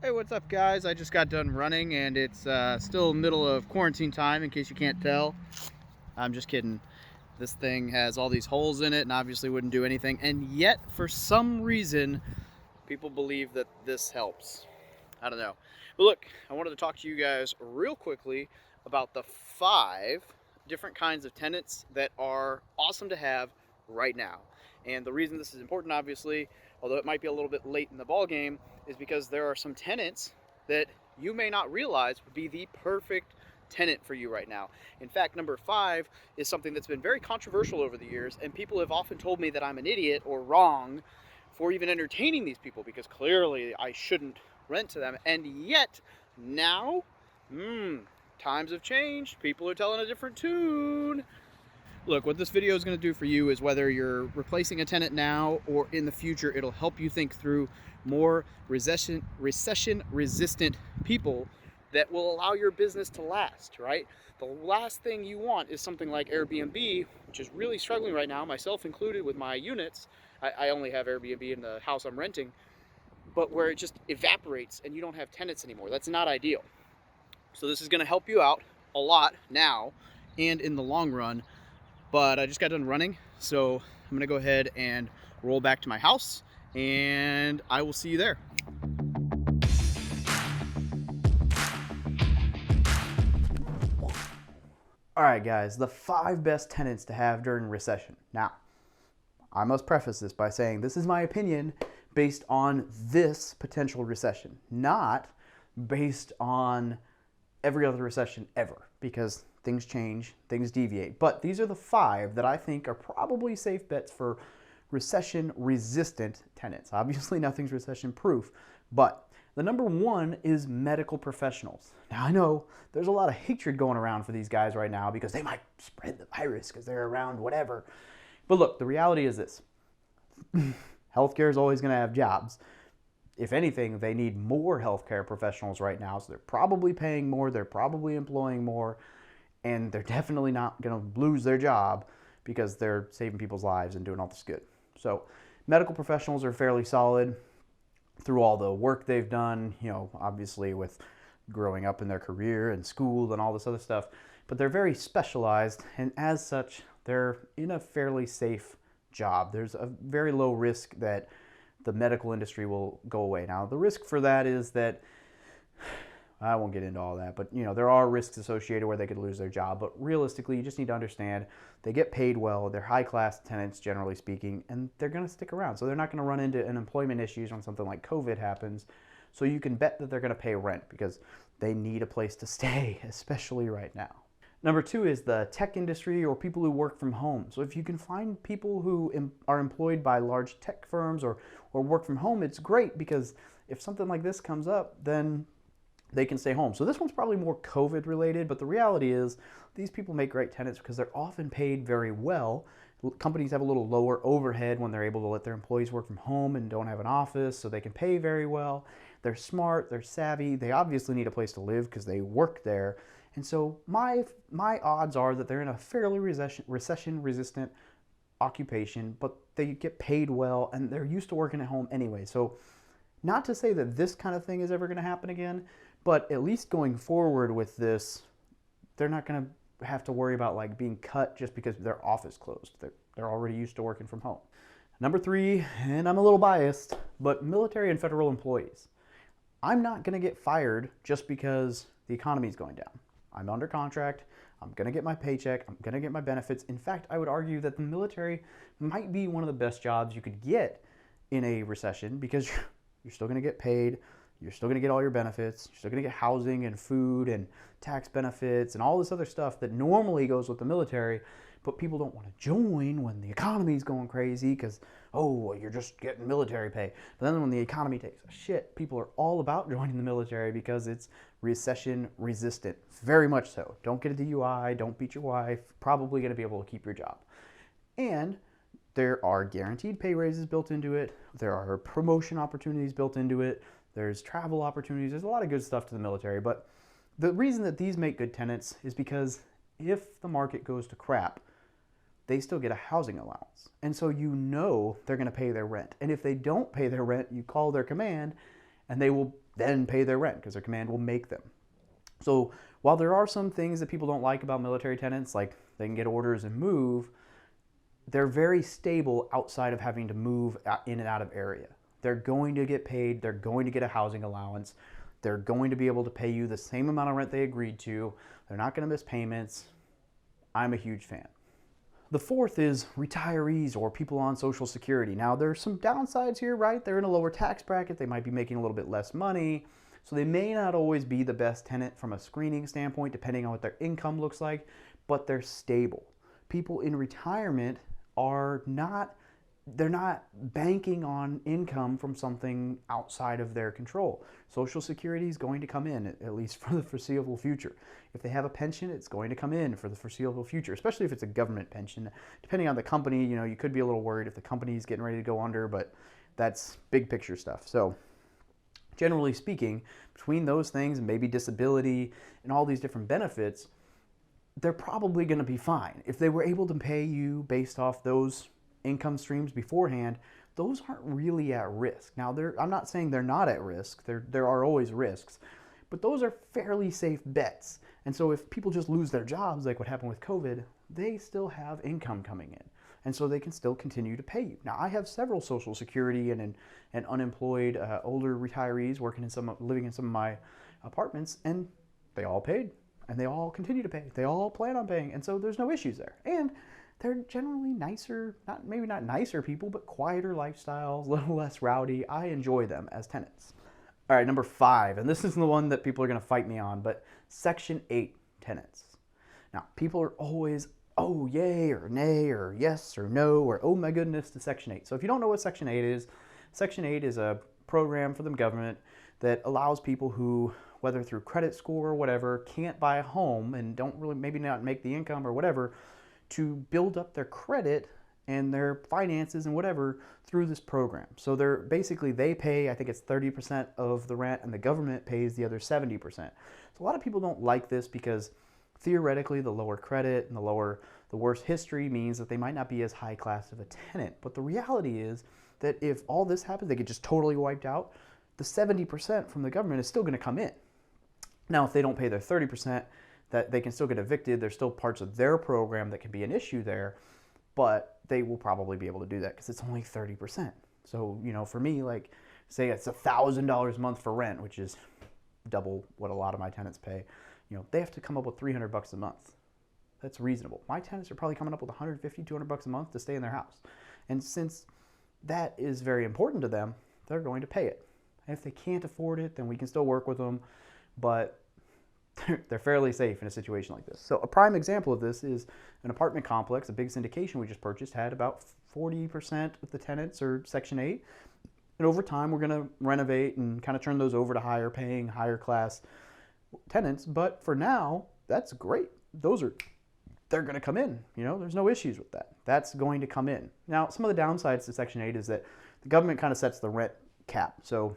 Hey, what's up, guys? I just got done running, and it's still middle of quarantine time, in case you can't tell. I'm just kidding. This thing has all these holes in it and obviously wouldn't do anything, and yet, for some reason, people believe that this helps. I don't know. But look, I wanted to talk to you guys real quickly about the 5 different kinds of tenants that are awesome to have right now. And the reason this is important, obviously, although it might be a little bit late in the ball game, is because there are some tenants that you may not realize would be the perfect tenant for you right now. In fact, number 5 is something that's been very controversial over the years, and people have often told me that I'm an idiot or wrong for even entertaining these people, because clearly I shouldn't rent to them. And yet now, times have changed. People are telling a different tune. Look, what this video is going to do for you is, whether you're replacing a tenant now or in the future, it'll help you think through more recession resistant people that will allow your business to last, right? The last thing you want is something like Airbnb, which is really struggling right now, myself included, with my units. I only have Airbnb in the house I'm renting, but where it just evaporates and you don't have tenants anymore. That's not ideal. So this is going to help you out a lot now and in the long run. But I just got done running, so I'm going to go ahead and roll back to my house, and I will see you there. All right, guys, the 5 best tenants to have during recession. Now, I must preface this by saying this is my opinion based on this potential recession, not based on every other recession ever, because things change, things deviate. But these are the 5 that I think are probably safe bets for recession-resistant tenants. Obviously, nothing's recession-proof, but the number 1 is medical professionals. Now, I know there's a lot of hatred going around for these guys right now because they might spread the virus because they're around whatever. But look, the reality is this. Healthcare is always going to have jobs. If anything, they need more healthcare professionals right now, so they're probably paying more, they're probably employing more, and they're definitely not going to lose their job because they're saving people's lives and doing all this good. So medical professionals are fairly solid through all the work they've done, obviously with growing up in their career and school and all this other stuff, but they're very specialized, and as such, they're in a fairly safe job. There's a very low risk that the medical industry will go away. Now, the risk for that is that, I won't get into all that, but there are risks associated where they could lose their job. But realistically, you just need to understand they get paid well, they're high-class tenants, generally speaking, and they're going to stick around. So they're not going to run into unemployment issues when something like COVID happens. So you can bet that they're going to pay rent because they need a place to stay, especially right now. Number 2 is the tech industry, or people who work from home. So if you can find people who are employed by large tech firms or work from home, it's great, because if something like this comes up, then they can stay home. So this one's probably more COVID related, but the reality is these people make great tenants because they're often paid very well. Companies have a little lower overhead when they're able to let their employees work from home and don't have an office, so they can pay very well. They're smart, they're savvy, they obviously need a place to live because they work there. And so my odds are that they're in a fairly recession-resistant occupation, but they get paid well and they're used to working at home anyway. So not to say that this kind of thing is ever going to happen again, but at least going forward with this, they're not going to have to worry about being cut just because their office closed. They're already used to working from home. Number 3, and I'm a little biased, but military and federal employees. I'm not going to get fired just because the economy is going down. I'm under contract, I'm going to get my paycheck, I'm going to get my benefits. In fact, I would argue that the military might be one of the best jobs you could get in a recession, because you're still going to get paid, you're still going to get all your benefits, you're still going to get housing and food and tax benefits and all this other stuff that normally goes with the military, but people don't want to join when the economy is going crazy because, you're just getting military pay. But then when the economy takes a shit, people are all about joining the military because it's recession resistant. Very much so. Don't get a DUI, don't beat your wife, probably going to be able to keep your job. And there are guaranteed pay raises built into it. There are promotion opportunities built into it. There's travel opportunities. There's a lot of good stuff to the military. But the reason that these make good tenants is because if the market goes to crap, they still get a housing allowance. And so they're going to pay their rent. And if they don't pay their rent, you call their command and they will then pay their rent because their command will make them. So while there are some things that people don't like about military tenants, like they can get orders and move, they're very stable outside of having to move in and out of area. They're going to get paid. They're going to get a housing allowance. They're going to be able to pay you the same amount of rent they agreed to. They're not going to miss payments. I'm a huge fan. The fourth is retirees or people on Social Security. Now, there's some downsides here, right? They're in a lower tax bracket. They might be making a little bit less money. So they may not always be the best tenant from a screening standpoint, depending on what their income looks like, but they're stable. People in retirement they're not banking on income from something outside of their control. Social Security is going to come in, at least for the foreseeable future. If they have a pension, it's going to come in for the foreseeable future, especially if it's a government pension. Depending on the company, you could be a little worried if the company is getting ready to go under, but that's big picture stuff. So generally speaking, between those things and maybe disability and all these different benefits, they're probably going to be fine. If they were able to pay you based off those income streams beforehand, those aren't really at risk. Now, I'm not saying they're not at risk. There are always risks, but those are fairly safe bets. And so if people just lose their jobs, like what happened with COVID, they still have income coming in. And so they can still continue to pay you. Now, I have several Social Security and unemployed older retirees living in some of my apartments, and they all paid, and they all continue to pay. They all plan on paying, and so there's no issues there. And they're generally nicer, maybe not nicer people, but quieter lifestyles, a little less rowdy. I enjoy them as tenants. All right, number 5, and this is the one that people are going to fight me on, but Section 8 tenants. Now, people are always, oh, yay, or nay, or yes, or no, or oh my goodness to Section 8. So if you don't know what Section 8 is, Section 8 is a program for the government that allows people who, whether through credit score or whatever, can't buy a home and don't really, maybe not make the income or whatever, to build up their credit and their finances and whatever through this program. So they pay, I think it's 30% of the rent, and the government pays the other 70%. So a lot of people don't like this because theoretically the lower credit and the worse history means that they might not be as high class of a tenant. But the reality is that if all this happens, they get just totally wiped out, the 70% from the government is still going to come in. Now, if they don't pay their 30%, that they can still get evicted. There's still parts of their program that can be an issue there, but they will probably be able to do that because it's only 30%. So, for me, like, say it's $1,000 a month for rent, which is double what a lot of my tenants pay. They have to come up with $300 a month. That's reasonable. My tenants are probably coming up with $150, $200 a month to stay in their house. And since that is very important to them, they're going to pay it. And if they can't afford it, then we can still work with them, but they're fairly safe in a situation like this. So a prime example of this is an apartment complex. A big syndication we just purchased had about 40% of the tenants are Section 8. And over time, we're going to renovate and kind of turn those over to higher paying, higher class tenants. But for now, that's great. They're going to come in. There's no issues with that. That's going to come in. Now, some of the downsides to Section 8 is that the government kind of sets the rent cap. So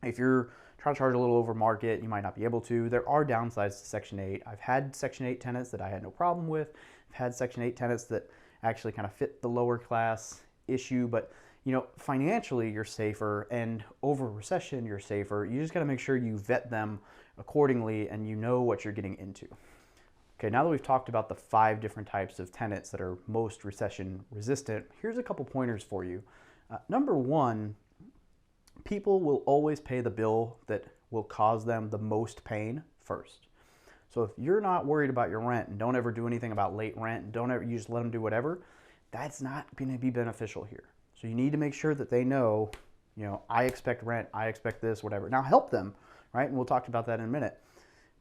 if you're trying to charge a little over market, you might not be able to. There are downsides to Section 8. I've had Section 8 tenants that I had no problem with. I've had Section 8 tenants that actually kind of fit the lower class issue, but financially you're safer, and over recession you're safer. You just got to make sure you vet them accordingly and you know what you're getting into. Okay, now that we've talked about the 5 different types of tenants that are most recession resistant, here's a couple pointers for you. Number 1, people will always pay the bill that will cause them the most pain first. So if you're not worried about your rent and don't ever do anything about late rent, and you just let them do whatever, that's not going to be beneficial here. So you need to make sure that they know, I expect rent, I expect this, whatever. Now help them, right? And we'll talk about that in a minute.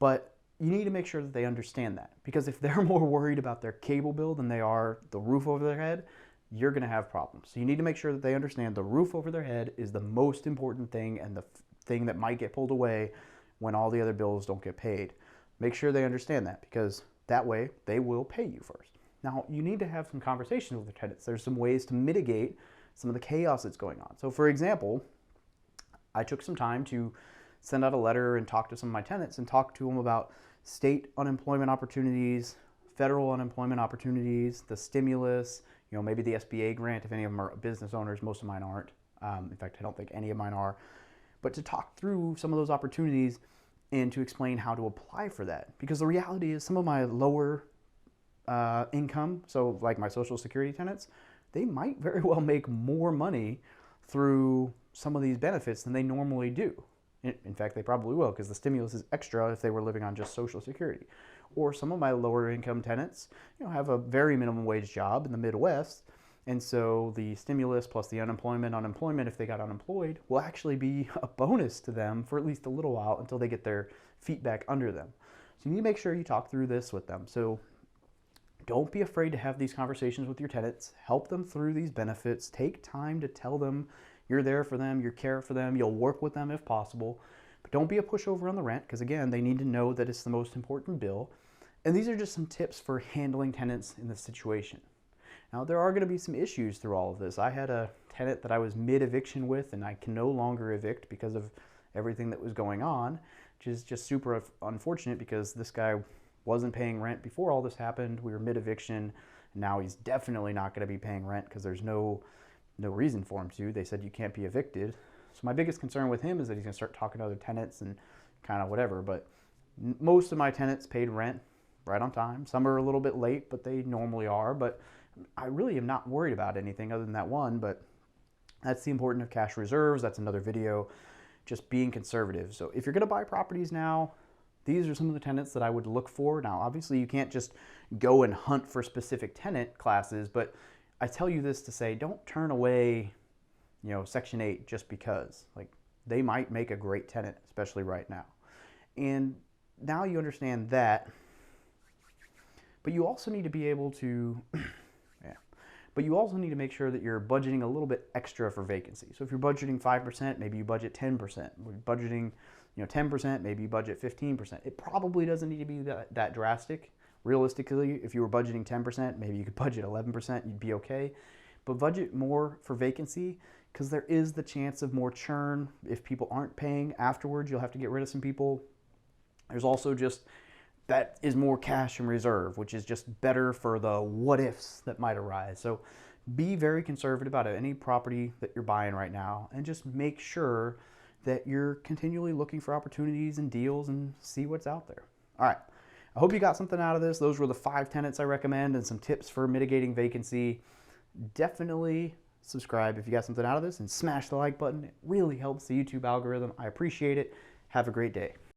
But you need to make sure that they understand that, because if they're more worried about their cable bill than they are the roof over their head, you're going to have problems. So you need to make sure that they understand the roof over their head is the most important thing and the thing that might get pulled away when all the other bills don't get paid. Make sure they understand that, because that way they will pay you first. Now, you need to have some conversations with the tenants. There's some ways to mitigate some of the chaos that's going on. So for example, I took some time to send out a letter and talk to some of my tenants and talk to them about state unemployment opportunities, federal unemployment opportunities, the stimulus, maybe the SBA grant if any of them are business owners. Most of mine aren't. In fact, I don't think any of mine are. but to talk through some of those opportunities and to explain how to apply for that. Because the reality is some of my lower income, so like my Social Security tenants, they might very well make more money through some of these benefits than they normally do. In fact, they probably will, because the stimulus is extra if they were living on just Social Security. Or some of my lower income tenants, have a very minimum wage job in the Midwest, and so the stimulus plus the unemployment, if they got unemployed, will actually be a bonus to them for at least a little while until they get their feet back under them. So you need to make sure you talk through this with them. So don't be afraid to have these conversations with your tenants. Help them through these benefits. Take time to tell them you're there for them, you care for them, you'll work with them if possible. But don't be a pushover on the rent, because again, they need to know that it's the most important bill. And these are just some tips for handling tenants in this situation. Now, there are going to be some issues through all of this. I had a tenant that I was mid-eviction with, and I can no longer evict because of everything that was going on, which is just super unfortunate because this guy wasn't paying rent before all this happened. We were mid-eviction, and now he's definitely not going to be paying rent because there's no reason for him to. They said you can't be evicted. So my biggest concern with him is that he's going to start talking to other tenants and kind of whatever. But most of my tenants paid rent right on time. Some are a little bit late, but they normally are. But I really am not worried about anything other than that one. But that's the importance of cash reserves. That's another video. Just being conservative. So if you're going to buy properties now, these are some of the tenants that I would look for. Now, obviously, you can't just go and hunt for specific tenant classes, but I tell you this to say, don't turn away, Section 8 just because. Like, they might make a great tenant, especially right now. And now you understand that, but you also need to be able to, but you also need to make sure that you're budgeting a little bit extra for vacancy. So if you're budgeting 5%, maybe you budget 10%. We're budgeting 10%, maybe you budget 15%. It probably doesn't need to be that drastic. Realistically, if you were budgeting 10%, maybe you could budget 11%, you'd be okay. But budget more for vacancy, because there is the chance of more churn. If people aren't paying afterwards, you'll have to get rid of some people. There's also just, that is more cash in reserve, which is just better for the what ifs that might arise. So be very conservative about any property that you're buying right now, and just make sure that you're continually looking for opportunities and deals and see what's out there. All right. I hope you got something out of this. Those were the 5 tenants I recommend and some tips for mitigating vacancy. Definitely subscribe if you got something out of this, and smash the like button. It really helps the YouTube algorithm. I appreciate it. Have a great day.